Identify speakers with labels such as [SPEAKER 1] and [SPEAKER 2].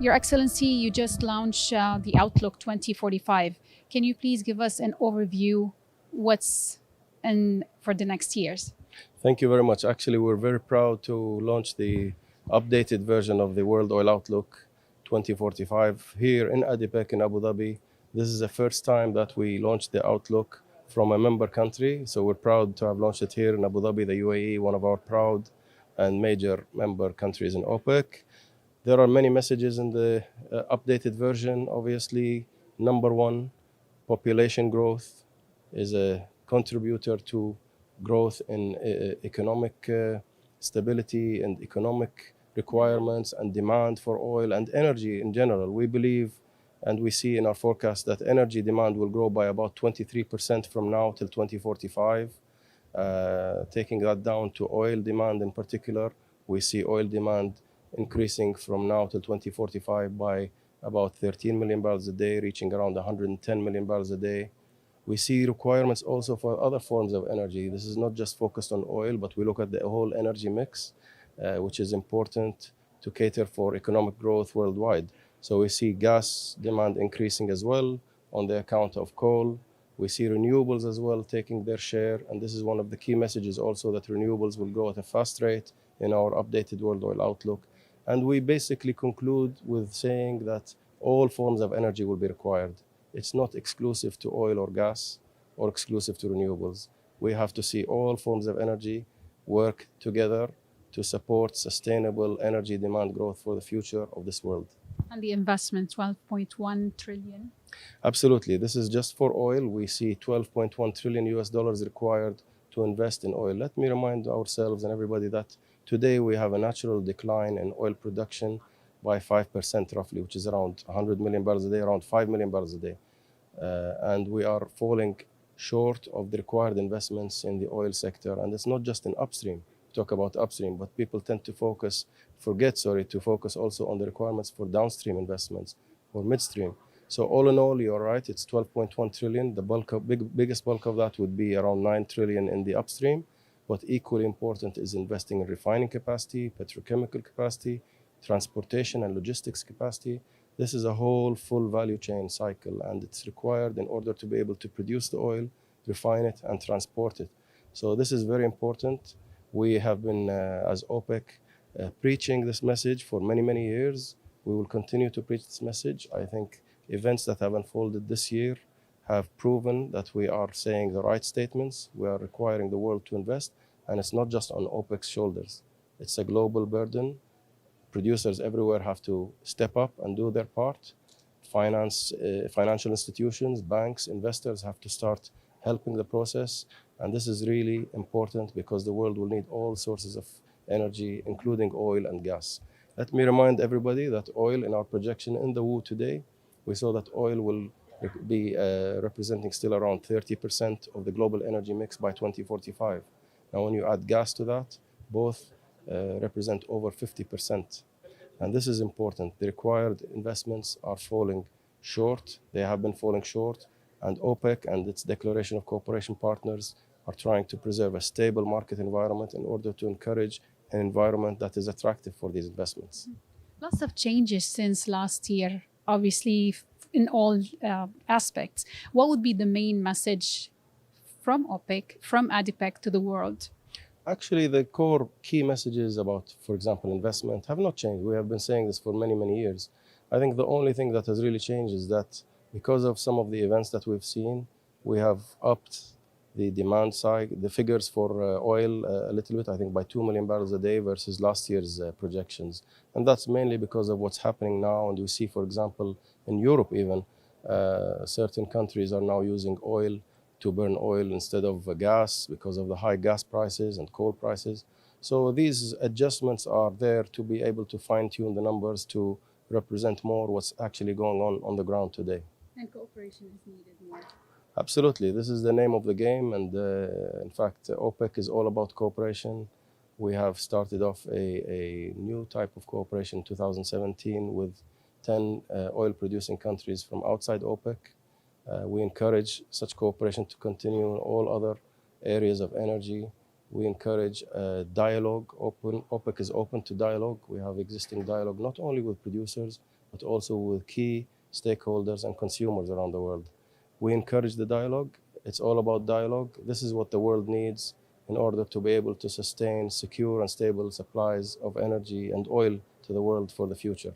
[SPEAKER 1] Your Excellency, you just launched the Outlook 2045. Can you please give us an overview what's in for the next years?
[SPEAKER 2] Thank you very much. Actually, we're very proud to launch the updated version of the World Oil Outlook 2045 here in ADIPEC in Abu Dhabi. This is the first time that we launched the Outlook from a member country. So we're proud to have launched it here in Abu Dhabi, the UAE, one of our proud and major member countries in OPEC. There are many messages in the updated version. Obviously, number one, population growth is a contributor to growth in economic stability and economic requirements and demand for oil and energy in general. We believe and we see in our forecast that energy demand will grow by about 23% from now till 2045. Taking that down to oil demand in particular, we see oil demand increasing from now till 2045 by about 13 million barrels a day, reaching around 110 million barrels a day. We see requirements also for other forms of energy. This is not just focused on oil, but we look at the whole energy mix, which is important to cater for economic growth worldwide. So we see gas demand increasing as well on the account of coal. We see renewables as well taking their share. And this is one of the key messages also, that renewables will grow at a fast rate in our updated World Oil Outlook. And we basically conclude with saying that all forms of energy will be required. It's not exclusive to oil or gas or exclusive to renewables. We have to see all forms of energy work together to support sustainable energy demand growth for the future of this world.
[SPEAKER 1] And the investment, 12.1 trillion.
[SPEAKER 2] Absolutely. This is just for oil. We see 12.1 trillion US dollars required to invest in oil. Let me remind ourselves and everybody that today we have a natural decline in oil production by 5% roughly, which is around 100 million barrels a day, around 5 million barrels a day. And we are falling short of the required investments in the oil sector. And it's not just in upstream. We talk about upstream, but people tend to forget to focus also on the requirements for downstream investments or midstream. So all in all, you're right, it's 12.1 trillion. The biggest bulk of that would be around 9 trillion in the upstream. But equally important is investing in refining capacity, petrochemical capacity, transportation and logistics capacity. This is a whole full value chain cycle, and it's required in order to be able to produce the oil, refine it, and transport it. So this is very important. We have been, as OPEC, preaching this message for many, many years. We will continue to preach this message. I think events that have unfolded this year have proven that we are saying the right statements. We are requiring the world to invest, and it's not just on OPEC's shoulders. It's a global burden. Producers everywhere have to step up and do their part. Financial institutions, banks, investors have to start helping the process. And this is really important because the world will need all sources of energy, including oil and gas. Let me remind everybody that oil, in our projection in the WU today, we saw that oil will be representing still around 30% of the global energy mix by 2045. Now, when you add gas to that, both represent over 50%. And this is important. The required investments are falling short. They have been falling short. And OPEC and its declaration of cooperation partners are trying to preserve a stable market environment in order to encourage an environment that is attractive for these investments.
[SPEAKER 1] Lots of changes since last year, obviously, in all aspects. What would be the main message from OPEC, from ADIPEC to the world?
[SPEAKER 2] Actually, the core key messages about, for example, investment have not changed. We have been saying this for many, many years. I think the only thing that has really changed is that because of some of the events that we've seen, we have upped the demand side, the figures for oil a little bit, I think by 2 million barrels a day versus last year's projections. And that's mainly because of what's happening now. And we see, for example, in Europe even, certain countries are now using oil to burn oil instead of gas because of the high gas prices and coal prices. So these adjustments are there to be able to fine-tune the numbers to represent more what's actually going on the ground today.
[SPEAKER 1] And cooperation is needed more.
[SPEAKER 2] Absolutely. This is the name of the game. And in fact, OPEC is all about cooperation. We have started off a new type of cooperation in 2017 with 10 oil-producing countries from outside OPEC. We encourage such cooperation to continue in all other areas of energy. We encourage dialogue. OPEC is open to dialogue. We have existing dialogue not only with producers, but also with key stakeholders and consumers around the world. We encourage the dialogue. It's all about dialogue. This is what the world needs in order to be able to sustain secure and stable supplies of energy and oil to the world for the future.